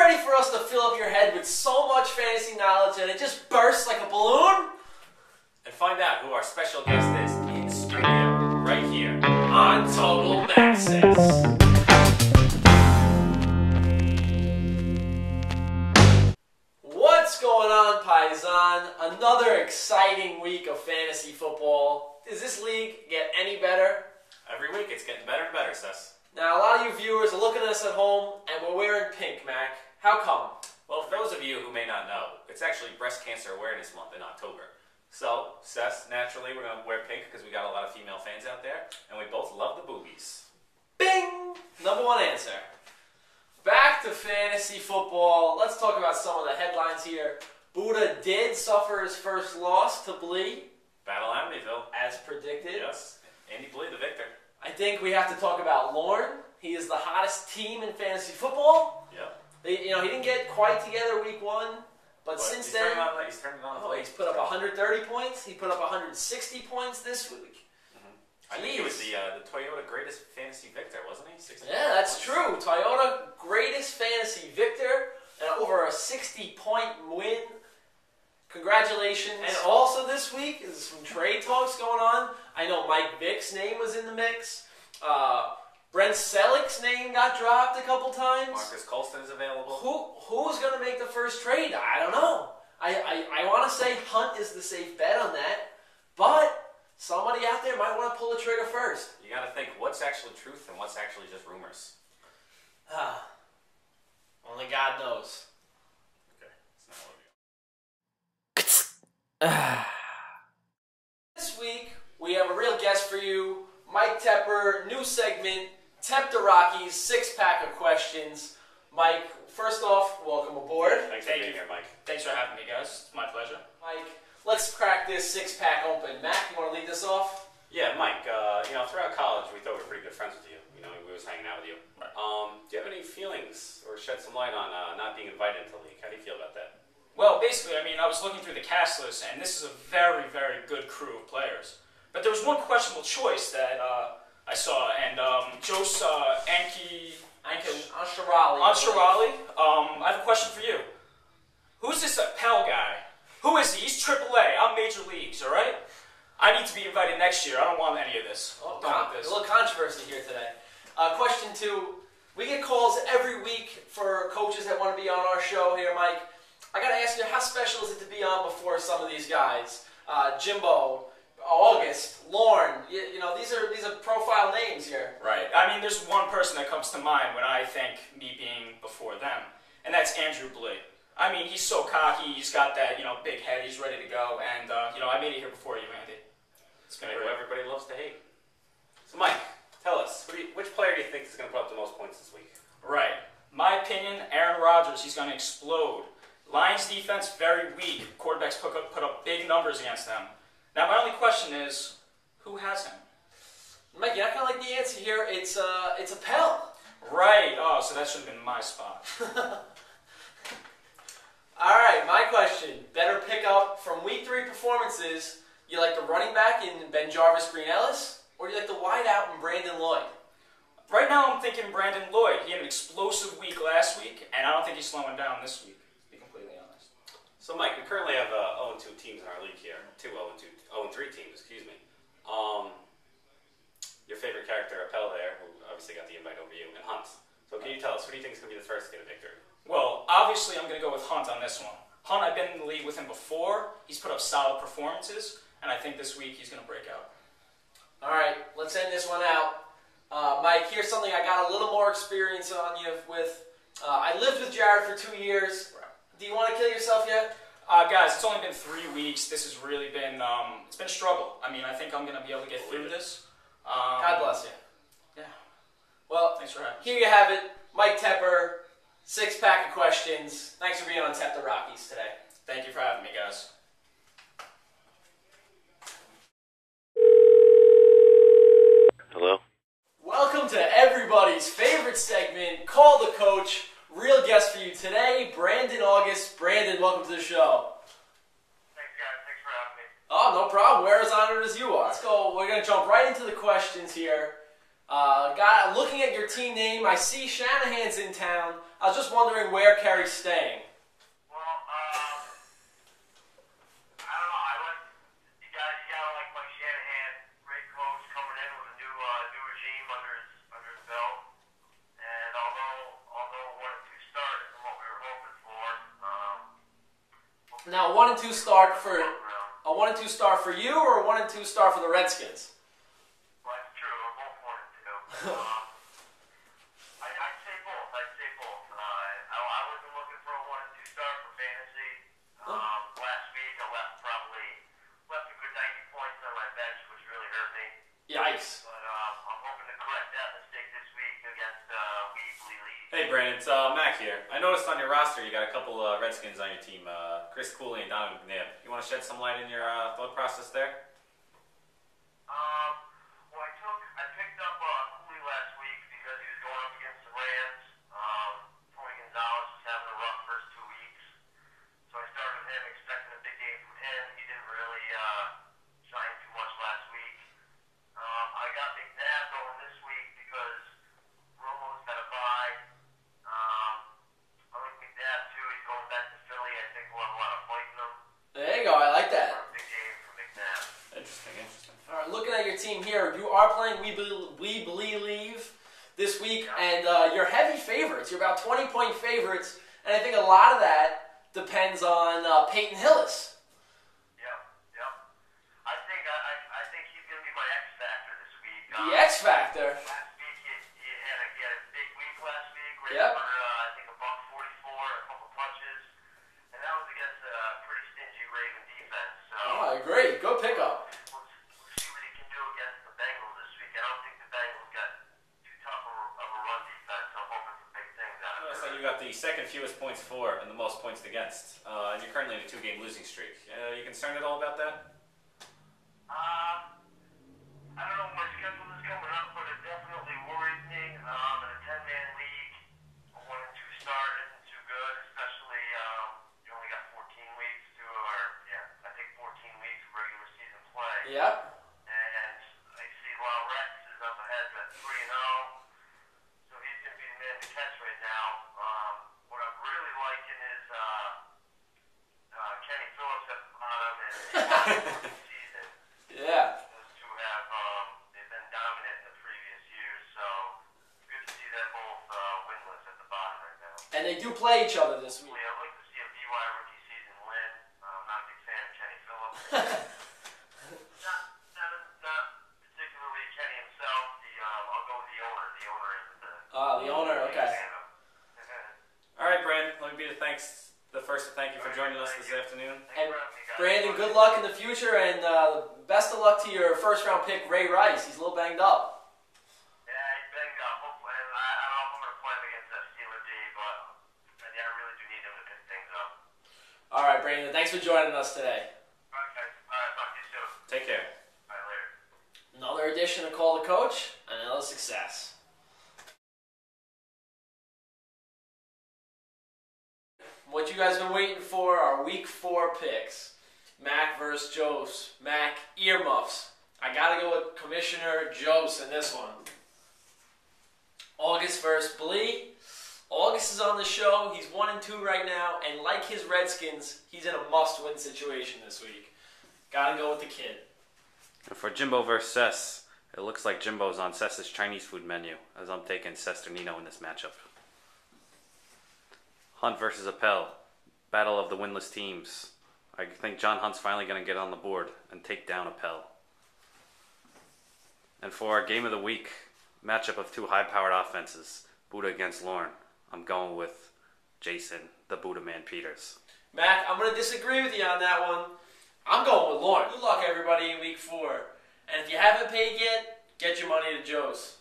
ready for us to fill up your head with so much fantasy knowledge that it just bursts like a balloon? And find out who our special guest is in studio, right here, on Total MacCes. What's going on, Paisan? Another exciting week of fantasy football. Does this league get any better? Every week it's getting better and better, Sess. Now, a lot of you viewers are looking at us at home, and we're wearing pink, Mac. How come? Well, for those of you who may not know, it's actually Breast Cancer Awareness Month in October. So, Sess, naturally we're going to wear pink because we got a lot of female fans out there, and we both love the boobies. Bing! Number one answer. Back to fantasy football. Let's talk about some of the headlines here. Buddha did suffer his first loss to Blee. Battle Amityville. As predicted. Yes. Andy Blee, the victor. I think we have to talk about Lorne. He is the hottest team in fantasy football. Yep. He didn't get quite together week one, but since then, he's turned it on. He's put up 130 points. He put up 160 points this week. I think he was the Toyota greatest fantasy victor, wasn't he? 60 Yeah, that's points. true. Toyota greatest fantasy victor and over a 60-point win. Congratulations. And also this week is some trade talks going on. I know Mike Vick's name was in the mix. Brent Selleck's name got dropped a couple times. Marcus Colston is available. Who's going to make the first trade? I don't know. I want to say Hunt is the safe bet on that, but somebody out there might want to pull the trigger first. You got to think what's actually truth and what's actually just rumors. Only God knows. Okay, it's not what we This week, we have a real guest for you, Mike Tepper, new segment, Tep the Rockies, 6-pack of questions. Mike, first off, welcome aboard. Thanks for being here, Mike. Thanks for having me, guys. It's my pleasure. Mike, let's crack this 6-pack open. Mac, you want to lead this off? Yeah, Mike, throughout college, we thought we were pretty good friends with you. We was hanging out with you. Right. Do you have any feelings or shed some light on not being invited into the league? How do you feel about that? Well, basically, I was looking through the cast list, and this is a very, very good crew of players. But there was one questionable choice that I saw, and Jose Anshirali. I have a question for you. Who's this Pell guy? Who is he? He's AAA. I'm major leagues, all right? I need to be invited next year. I don't want any of this. Oh, Don't want this. A little controversy here today. Question 2. We get calls every week for coaches that want to be on our show here, Mike. I got to ask you, how special is it to be on before some of these guys? Jimbo, August, Lorne, these are profile names here. Right. There's one person that comes to mind when I think me being before them, and that's Andrew Blee. He's so cocky. He's got that, big head. He's ready to go, and I made it here before you, Andy. It's been Who great. everybody loves to hate. So, Mike, tell us, which player do you think is going to put up the most points this week? Right. My opinion, Aaron Rodgers. He's going to explode. Lions defense very weak. Quarterbacks put up big numbers against them. Now, my only question is, who has him? Mike, you're not going to like the answer here. It's a Pell. Right. Oh, so that should have been my spot. All right, my question. Better pick up from week 3 performances. You like the running back in Ben Jarvis Green Ellis, or do you like the wideout in Brandon Lloyd? Right now, I'm thinking Brandon Lloyd. He had an explosive week last week, and I don't think he's slowing down this week, to be completely honest. So, Mike, we currently have 0-2 teams in our league here. 0-3 teams, excuse me. Your favorite character, Appel there, who obviously got the invite over you, and Hunt. So can you tell us, who do you think is going to be the first to get a victory? Well, obviously, I'm going to go with Hunt on this one. Hunt, I've been in the league with him before. He's put up solid performances, and I think this week he's going to break out. All right, let's end this one out. Mike, here's something I got a little more experience on you with. I lived with Jared for 2 years. Right. Do you want to kill yourself yet? Guys, it's only been 3 weeks. This has really been, it's been a struggle. I think I'm going to be able to get through this. God bless you. Yeah. Well, Thanks for having me. here you have it. Mike Tepper, 6-pack of questions. Thanks for being on Tep the Rockies today. Thank you for having me, guys. Hello? Welcome to everybody's favorite segment, Call the Coach. Real guest for you today, Brandon August. Brandon, welcome to the show. Thanks, guys. Thanks for having me. Oh, no problem. We're as honored as you are. Let's go. We're going to jump right into the questions here. Looking at your team name, I see Shanahan's in town. I was just wondering where Kerry's staying. Well, I don't know. I like you gotta like Mike Shanahan, great coach coming in with a new regime under his belt. And although 1-2 start isn't what we were hoping for, Now, 1-2 start for a 1-2 start for you, or a 1-2 start for the Redskins? well, that's true. We're both 1-2. I'd say both. I wasn't looking for a 1-2 start for fantasy. Last week I left a good 90 points on my bench, which really hurt me. Yikes. But I'm hoping to correct that mistake this week against Weebly League. Hey, Brandon, it's Mac here. I noticed on your roster you got a couple Redskins on your team, Chris Cooley and Donovan McNabb. You want to shed some light in your thought process there? Well, I picked up Cooley last week because he was going up against the Rams. Tony Gonzalez was having a rough first 2 weeks, so I started with him, expecting a big game from him. He didn't really shine too much last week. I got McNabb going this week because Romo's got a bye. I like McNabb too. He's going back to Philly. I think we'll have a lot of fight in him. There you go. I like that. Big game for McNabb. Interesting. All right, looking at your team here, you are playing We Believe this week, and you're heavy favorites. You're about 20-point favorites, and I think a lot of that depends on Peyton Hillis. Yep. I think he's going to be my X factor this week. The X Factor. Last week he had a big week last week where Yep. he scored I think $144, a couple punches, and that was against a pretty stingy Raven defense. So Oh, I agree. Good pickup. we'll see what he can do against the Bengals this week. I don't think the Bengals got too tough of a run defense, so I'm hoping for big things out of Notice it. that you got the second fewest points for and the most points against, and you're currently in a 2-game losing streak. You concerned at all about that? I don't know when my schedule is coming up, but it definitely worries me. In a 10-man league, a 1-2 start isn't too good, especially you only got 14 weeks I think 14 weeks of regular season play. Yep. And I see while Rex is up ahead at 3-0, so he's going to be the man to catch right now. What I'm really liking is Kenny Phillips at the bottom and season. Yeah. Those two have they've been dominant in the previous years, so it's good to see them both winless at the bottom right now. And they do play each other this week. I'd like to see a BY rookie season win. I'm not a big fan of Kenny Phillips. not particularly Kenny himself. I'll go with the owner. The owner isn't The owner, okay. fan of. All right, Brandon, let me be the first to thank you for joining us this afternoon. And Brandon, good luck in the future, and best of luck to your first-round pick, Ray Rice. He's a little banged up. Yeah, he's banged up. Hopefully, I don't know if I'm going to play him against that Steeler D, but I really do need him to pick things up. All right, Brandon, thanks for joining us today. Okay. All right, talk to you soon. Take care. All right, later. Another edition of Call the Coach, and another success. What you guys been waiting for are Week 4 picks. Mac versus Jose. Mac earmuffs. I gotta go with Commissioner Jose in this one. August versus Blee. August is on the show. He's 1-2 right now, and like his Redskins, he's in a must-win situation this week. Gotta go with the kid. And for Jimbo versus Cess, it looks like Jimbo's on Cess's Chinese food menu, as I'm taking Sesternino in this matchup. Hunt versus Appel, battle of the winless teams. I think John Hunt's finally going to get on the board and take down Appel. And for our game of the week, matchup of two high-powered offenses, Buddha against Lauren, I'm going with Jason, the Buddha Man Peters. Mac, I'm going to disagree with you on that one. I'm going with Lauren. Good luck, everybody, in Week 4. And if you haven't paid yet, get your money to Joe's.